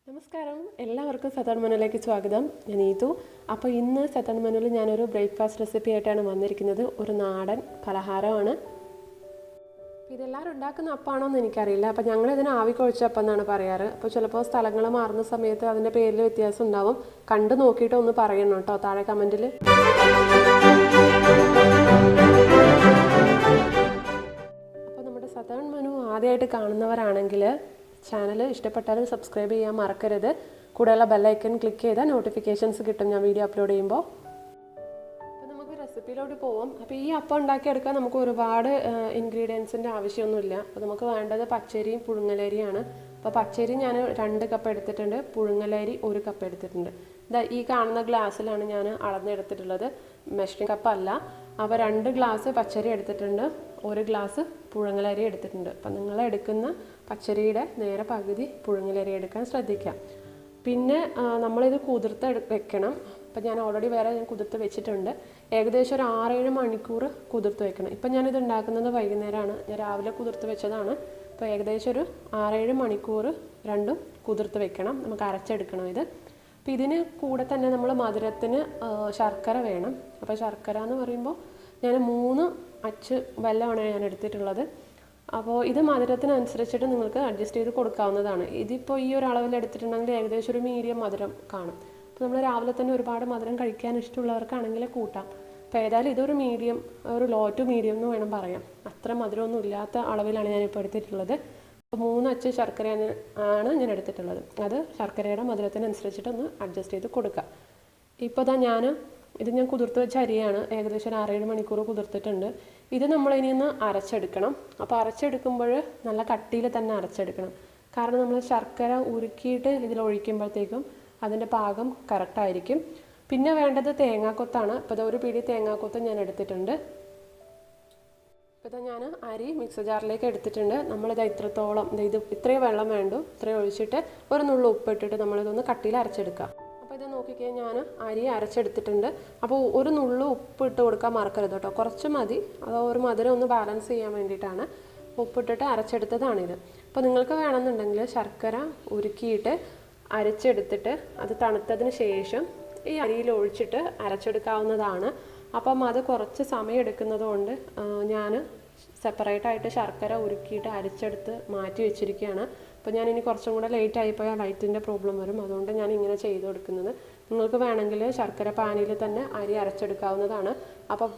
നമസ്കാരം, എല്ലാവർക്കും സതൺ മെനുവിലേക്ക് സ്വാഗതം. ഞാൻ ഈതു. അപ്പോൾ ഇന്ന് സതൺ മെനുവിൽ ഞാനൊരു ബ്രേക്ക്ഫാസ്റ്റ് റെസിപ്പി ആയിട്ടാണ് വന്നിരിക്കുന്നത്. ഒരു നാടൻ പലഹാരമാണ്. ഇതെല്ലാവരും ഉണ്ടാക്കുന്ന അപ്പാണോ എന്ന് എനിക്കറിയില്ല. അപ്പോൾ ഞങ്ങളിതിന് ആവിക്കൊഴിച്ച അപ്പം എന്നാണ് പറയാറ്. അപ്പോൾ ചിലപ്പോൾ സ്ഥലങ്ങൾ മാറുന്ന സമയത്ത് അതിൻ്റെ പേരിൽ വ്യത്യാസം ഉണ്ടാവും. കണ്ടു നോക്കിയിട്ട് ഒന്ന് പറയണം കേട്ടോ താഴെ കമൻറ്റിൽ. അപ്പോൾ നമ്മുടെ സതൺ മെനു ആദ്യമായിട്ട് കാണുന്നവരാണെങ്കിൽ ചാനൽ ഇഷ്ടപ്പെട്ടാലും സബ്സ്ക്രൈബ് ചെയ്യാൻ മറക്കരുത്. കൂടെയുള്ള ബെല്ലൈക്കൺ ക്ലിക്ക് ചെയ്താൽ നോട്ടിഫിക്കേഷൻസ് കിട്ടും ഞാൻ വീഡിയോ അപ്ലോഡ് ചെയ്യുമ്പോൾ. അപ്പോൾ നമുക്ക് റെസിപ്പിയിലോട്ട് പോവാം. അപ്പോൾ ഈ അപ്പം ഉണ്ടാക്കിയെടുക്കാൻ നമുക്ക് ഒരുപാട് ഇൻഗ്രീഡിയൻസിൻ്റെ ആവശ്യമൊന്നുമില്ല. അപ്പോൾ നമുക്ക് വേണ്ടത് പച്ചരിയും പുഴുങ്ങലരിയാണ്. അപ്പോൾ പച്ചരി ഞാൻ 2 കപ്പ് എടുത്തിട്ടുണ്ട്, പുഴുങ്ങലരി 1 കപ്പ് എടുത്തിട്ടുണ്ട്. ഈ കാണുന്ന ഗ്ലാസ്സിലാണ് ഞാൻ അളന്നെടുത്തിട്ടുള്ളത്, മെഷറിംഗ് കപ്പ് അല്ല. അപ്പോൾ 2 ഗ്ലാസ് പച്ചരി എടുത്തിട്ടുണ്ട്, 1 ഗ്ലാസ് പുഴുങ്ങലരി എടുത്തിട്ടുണ്ട്. അപ്പം നിങ്ങൾ എടുക്കുന്ന പച്ചരിയുടെ നേരെ പകുതി പുഴുങ്ങലരി എടുക്കാൻ ശ്രദ്ധിക്കാം. പിന്നെ നമ്മളിത് കുതിർത്ത് വെക്കണം. അപ്പം ഞാൻ ഓൾറെഡി ഞാൻ കുതിർത്ത് വെച്ചിട്ടുണ്ട്. ഏകദേശം ഒരു 6-7 മണിക്കൂർ കുതിർത്ത് വെക്കണം. ഇപ്പം ഞാനിത് ഉണ്ടാക്കുന്നത് വൈകുന്നേരമാണ്, ഞാൻ രാവിലെ കുതിർത്ത് വെച്ചതാണ്. അപ്പോൾ ഏകദേശം ഒരു 6-7 മണിക്കൂർ രണ്ടും കുതിർത്ത് വെക്കണം. നമുക്ക് അരച്ചെടുക്കണം ഇത്. അപ്പോൾ ഇതിന് കൂടെ തന്നെ നമ്മൾ മധുരത്തിന് ശർക്കര വേണം. അപ്പോൾ ശർക്കര എന്ന് പറയുമ്പോൾ ഞാൻ 3 അച്ച് വെല്ലമാണ് ഞാൻ എടുത്തിട്ടുള്ളത്. അപ്പോൾ ഇത് മധുരത്തിനനുസരിച്ചിട്ട് നിങ്ങൾക്ക് അഡ്ജസ്റ്റ് ചെയ്ത് കൊടുക്കാവുന്നതാണ്. ഇതിപ്പോൾ ഈ ഒരു അളവിൽ എടുത്തിട്ടുണ്ടെങ്കിൽ ഏകദേശം ഒരു മീഡിയം മധുരം കാണും. അപ്പോൾ നമ്മൾ രാവിലെ തന്നെ ഒരുപാട് മധുരം കഴിക്കാൻ ഇഷ്ടമുള്ളവർക്കാണെങ്കിൽ കൂട്ടാം. അപ്പോൾ ഏതായാലും ഇതൊരു മീഡിയം, ഒരു ലോ ടു മീഡിയം എന്ന് വേണം പറയാം. അത്ര മധുരമൊന്നും ഇല്ലാത്ത അളവിലാണ് ഞാനിപ്പോൾ എടുത്തിട്ടുള്ളത്. അപ്പോൾ 3 അച്ച് ശർക്കര ആണ് ഞാൻ എടുത്തിട്ടുള്ളത്. അത് ശർക്കരയുടെ മധുരത്തിനനുസരിച്ചിട്ടൊന്ന് അഡ്ജസ്റ്റ് ചെയ്ത് കൊടുക്കുക. ഇപ്പോൾ ഇത് ഞാൻ കുതിർത്ത് വെച്ച അരിയാണ്. ഏകദേശം ഒരു 6-7 മണിക്കൂർ കുതിർത്തിട്ടുണ്ട്. ഇത് നമ്മളിനി ഒന്ന് അരച്ചെടുക്കണം. അപ്പോൾ അരച്ചെടുക്കുമ്പോൾ നല്ല കട്ടിയിൽ തന്നെ അരച്ചെടുക്കണം. കാരണം നമ്മൾ ശർക്കര ഉരുക്കിയിട്ട് ഇതിലൊഴിക്കുമ്പോഴത്തേക്കും അതിൻ്റെ പാകം കറക്റ്റായിരിക്കും. പിന്നെ വേണ്ടത് തേങ്ങാക്കൊത്താണ്. അപ്പോൾ ഒരു പിടി തേങ്ങാക്കൊത്ത് ഞാൻ എടുത്തിട്ടുണ്ട്. ഇപ്പോൾ ഞാൻ അരി മിക്സർ ജാറിലേക്ക് എടുത്തിട്ടുണ്ട്. നമ്മളിത് ഇത്രത്തോളം ഇത്രയും വെള്ളം വേണ്ടു, ഇത്രയും ഒഴിച്ചിട്ട് ഒരു നുള്ളു ഉപ്പിട്ടിട്ട് നമ്മളിതൊന്ന് കട്ടിയിൽ അരച്ചെടുക്കാം. അപ്പോൾ ഇത് നോക്കിക്കഴിഞ്ഞാൽ ഞാൻ അരി അരച്ചെടുത്തിട്ടുണ്ട്. അപ്പോൾ ഒരു നുള്ളു ഉപ്പ് ഇട്ട് കൊടുക്കാൻ മറക്കരുത് കേട്ടോ, കുറച്ച് മതി. അത് ഒരു മധുരം ഒന്ന് ബാലൻസ് ചെയ്യാൻ വേണ്ടിയിട്ടാണ് ഉപ്പിട്ടിട്ട് അരച്ചെടുത്തതാണിത്. അപ്പോൾ നിങ്ങൾക്ക് വേണമെന്നുണ്ടെങ്കിൽ ശർക്കര ഉരുക്കിയിട്ട് അരച്ചെടുത്തിട്ട് അത് തണുത്തതിന് ശേഷം ഈ അരിയിൽ ഒഴിച്ചിട്ട് അരച്ചെടുക്കാവുന്നതാണ്. അപ്പം അത് കുറച്ച് സമയം എടുക്കുന്നത് കൊണ്ട് ഞാൻ സെപ്പറേറ്റായിട്ട് ശർക്കര ഉരുക്കിയിട്ട് അരച്ചെടുത്ത് മാറ്റി വെച്ചിരിക്കുകയാണ്. അപ്പോൾ ഞാനിനി കുറച്ചും കൂടെ ലേറ്റ് ആയിപ്പോയാൽ ലൈറ്റിൻ്റെ പ്രോബ്ലം വരും. അതുകൊണ്ട് ഞാൻ ഇങ്ങനെ ചെയ്ത് കൊടുക്കുന്നത്. നിങ്ങൾക്ക് വേണമെങ്കിൽ ശർക്കര പാനിൽ തന്നെ അരി അരച്ചെടുക്കാവുന്നതാണ്. അപ്പോൾ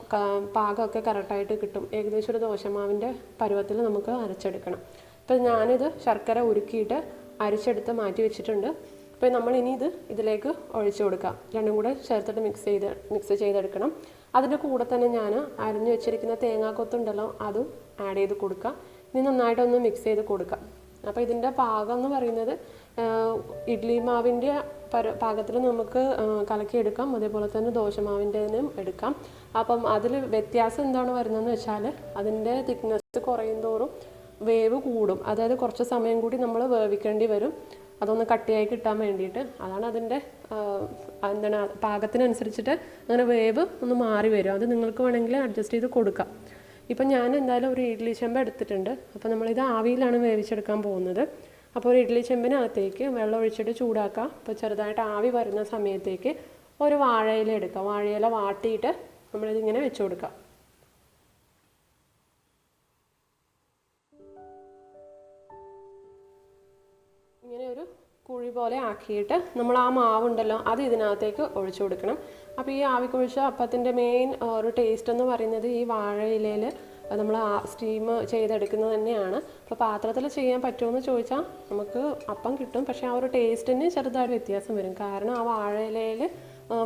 പാകമൊക്കെ കറക്റ്റായിട്ട് കിട്ടും. ഏകദേശം ഒരു ദോശമാവിൻ്റെ പരുവത്തിൽ നമുക്ക് അരച്ചെടുക്കണം. അപ്പോൾ ഞാനിത് ശർക്കര ഉരുക്കിയിട്ട് അരച്ചെടുത്ത് മാറ്റി വെച്ചിട്ടുണ്ട്. അപ്പോൾ നമ്മളിനി ഇതിലേക്ക് ഒഴിച്ചു കൊടുക്കാം. രണ്ടും കൂടെ ചേർത്തിട്ട് മിക്സ് ചെയ്തെടുക്കണം. അതിൻ്റെ കൂടെ തന്നെ ഞാൻ അരിഞ്ഞു വെച്ചിരിക്കുന്ന തേങ്ങാക്കൊത്തുണ്ടല്ലോ അതും ആഡ് ചെയ്ത് കൊടുക്കാം. ഇനി നന്നായിട്ടൊന്ന് മിക്സ് ചെയ്ത് കൊടുക്കാം. അപ്പോൾ ഇതിൻ്റെ പാകം എന്ന് പറയുന്നത് ഇഡ്ലി മാവിൻ്റെ പാകത്തിൽ നമുക്ക് കലക്കിയെടുക്കാം. അതേപോലെ തന്നെ ദോശമാവിൻ്റെനും എടുക്കാം. അപ്പം അതിൽ വ്യത്യാസം എന്താണ് വരുന്നതെന്ന് വെച്ചാൽ അതിൻ്റെ തിക്നെസ് കുറയും തോറും വേവ് കൂടും. അതായത് കുറച്ച് സമയം കൂടി നമ്മൾ വേവിക്കേണ്ടി വരും, അതൊന്ന് കട്ടിയായി കിട്ടാൻ വേണ്ടിയിട്ട്. അതാണ് അതിൻ്റെ പാകത്തിനനുസരിച്ചിട്ട് അങ്ങനെ വേവ് ഒന്ന് മാറി വരും. അത് നിങ്ങൾക്ക് വേണമെങ്കിൽ അഡ്ജസ്റ്റ് ചെയ്ത് കൊടുക്കാം. ഇപ്പം ഞാൻ എന്തായാലും ഒരു ഇഡ്ഡലി ചെമ്പ് എടുത്തിട്ടുണ്ട്. അപ്പോൾ നമ്മളിത് ആവിയിലാണ് വേവിച്ചെടുക്കാൻ പോകുന്നത്. അപ്പോൾ ഒരു ഇഡ്ഡലി ചെമ്പിനകത്തേക്ക് വെള്ളം ഒഴിച്ചിട്ട് ചൂടാക്കാം. അപ്പോൾ ചെറുതായിട്ട് ആവി വരുന്ന സമയത്തേക്ക് ഒരു വാഴയില എടുക്കാം. വാഴയില വാട്ടിയിട്ട് നമ്മളിതിങ്ങനെ വെച്ച് കൊടുക്കാം. ഇങ്ങനെ ഒരു കുഴി പോലെ ആക്കിയിട്ട് നമ്മൾ ആ മാവുണ്ടല്ലോ അത് ഇതിനകത്തേക്ക് ഒഴിച്ചു കൊടുക്കണം. അപ്പോൾ ഈ ആവിക്കൊഴിച്ച അപ്പത്തിൻ്റെ മെയിൻ ഒരു ടേസ്റ്റ് എന്ന് പറയുന്നത് ഈ വാഴയിലയിൽ നമ്മൾ സ്റ്റീം ചെയ്തെടുക്കുന്നത് തന്നെയാണ്. അപ്പോൾ പാത്രത്തിൽ ചെയ്യാൻ പറ്റുമെന്ന് ചോദിച്ചാൽ നമുക്ക് അപ്പം കിട്ടും, പക്ഷേ ആ ഒരു ടേസ്റ്റിന് ചെറുതായിട്ട് വ്യത്യാസം വരും. കാരണം ആ വാഴയിലയിൽ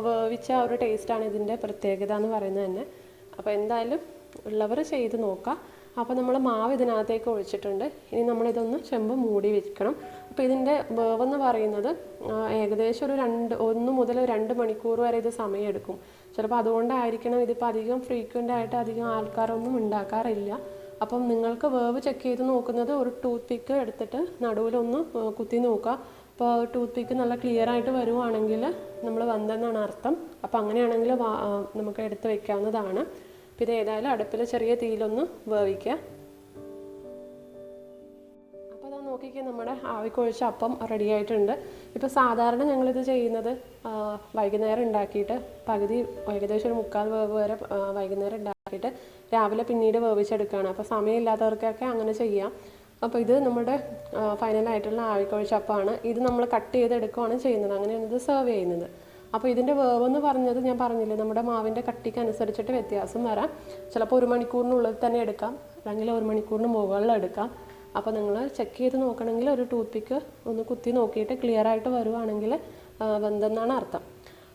വേവിച്ച ആ ഒരു ടേസ്റ്റാണ് ഇതിൻ്റെ പ്രത്യേകത എന്ന് പറയുന്നത് തന്നെ. അപ്പോൾ എന്തായാലും ഉള്ളവർ ചെയ്ത് നോക്കാം. അപ്പോൾ നമ്മൾ മാവ് ഇതിനകത്തേക്ക് ഒഴിച്ചിട്ടുണ്ട്. ഇനി നമ്മളിതൊന്ന് ചെമ്പ് മൂടി വെക്കണം. അപ്പോൾ ഇതിൻ്റെ വേവെന്ന് പറയുന്നത് ഏകദേശം ഒരു 1 മുതൽ 2 മണിക്കൂർ വരെ ഇത് സമയമെടുക്കും. ചിലപ്പോൾ അതുകൊണ്ടായിരിക്കണം ഇതിപ്പോൾ അധികം ഫ്രീക്വൻ്റ് ആയിട്ട് അധികം ആൾക്കാരൊന്നും ഉണ്ടാക്കാറില്ല. അപ്പം നിങ്ങൾക്ക് വേവ് ചെക്ക് ചെയ്ത് നോക്കുന്നത് ഒരു ടൂത്ത് പിക്ക് എടുത്തിട്ട് നടുവിലൊന്ന് കുത്തി നോക്കുക. അപ്പോൾ ടൂത്ത് പിക്ക് നല്ല ക്ലിയർ ആയിട്ട് വരുവാണെങ്കിൽ നമ്മൾ വന്നെന്നാണ് അർത്ഥം. അപ്പോൾ അങ്ങനെയാണെങ്കിൽ നമുക്ക് എടുത്ത് വയ്ക്കാവുന്നതാണ്. പിന്നെ ഏതായാലും അടുപ്പിൽ ചെറിയ തീയിലൊന്ന് വേവിക്കുക. അപ്പോൾ നോക്കിക്കേ, നമ്മുടെ ആവിക്കൊഴിച്ച അപ്പം റെഡി ആയിട്ടുണ്ട്. ഇപ്പോൾ സാധാരണ ഞങ്ങളിത് ചെയ്യുന്നത് വൈകുന്നേരം ഉണ്ടാക്കിയിട്ട് പകുതി ഏകദേശം ഒരു 3/4 വേവ് വരെ വൈകുന്നേരം ഉണ്ടാക്കിയിട്ട് രാവിലെ പിന്നീട് വേവിച്ചെടുക്കുകയാണ്. അപ്പോൾ സമയമില്ലാത്തവർക്കൊക്കെ അങ്ങനെ ചെയ്യാം. അപ്പോൾ ഇത് നമ്മുടെ ഫൈനലായിട്ടുള്ള ആവിക്കൊഴിച്ച അപ്പമാണ്. ഇത് നമ്മൾ കട്ട് ചെയ്തെടുക്കുകയാണ് ചെയ്യുന്നത്, അങ്ങനെയാണ് ഇത് സെർവ് ചെയ്യുന്നത്. അപ്പോൾ ഇതിൻ്റെ വേവെന്ന് പറഞ്ഞത് ഞാൻ പറഞ്ഞില്ലേ, നമ്മുടെ മാവിൻ്റെ കട്ടിക്ക് അനുസരിച്ചിട്ട് വ്യത്യാസം വരാം. ചിലപ്പോൾ 1 മണിക്കൂറിനുള്ളിൽ തന്നെ എടുക്കാം, അല്ലെങ്കിൽ 1 മണിക്കൂറിന് മുകളിൽ എടുക്കാം. അപ്പോൾ നിങ്ങൾ ചെക്ക് ചെയ്ത് നോക്കണമെങ്കിൽ ഒരു ടൂത്ത് പിക്ക് ഒന്ന് കുത്തി നോക്കിയിട്ട് ക്ലിയർ ആയിട്ട് വരുവാണെങ്കിൽ വെന്തെന്നാണ് അർത്ഥം.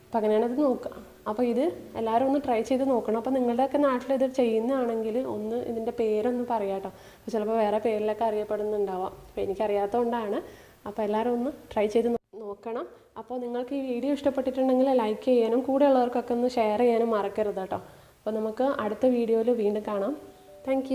അപ്പോൾ അങ്ങനെയാണ് ഇത് നോക്കുക. അപ്പോൾ ഇത് എല്ലാവരും ഒന്ന് ട്രൈ ചെയ്ത് നോക്കണം. അപ്പോൾ നിങ്ങളുടെയൊക്കെ നാട്ടിൽ ഇത് ചെയ്യുന്നതാണെങ്കിൽ ഒന്ന് ഇതിൻ്റെ പേരൊന്ന് പറയാം കേട്ടോ. അപ്പോൾ ചിലപ്പോൾ വേറെ പേരിലൊക്കെ അറിയപ്പെടുന്നുണ്ടാവാം. അപ്പോൾ എനിക്കറിയാത്തതുകൊണ്ടാണ്. അപ്പോൾ എല്ലാവരും ഒന്ന് ട്രൈ ചെയ്ത് നോക്കണം. അപ്പോൾ നിങ്ങൾക്ക് ഈ വീഡിയോ ഇഷ്ടപ്പെട്ടിട്ടുണ്ടെങ്കിൽ ലൈക്ക് ചെയ്യാനും കൂടെയുള്ളവർക്കൊക്കെ ഒന്ന് ഷെയർ ചെയ്യാനും മറക്കരുത് കേട്ടോ. അപ്പോൾ നമുക്ക് അടുത്ത വീഡിയോയിൽ വീണ്ടും കാണാം. താങ്ക്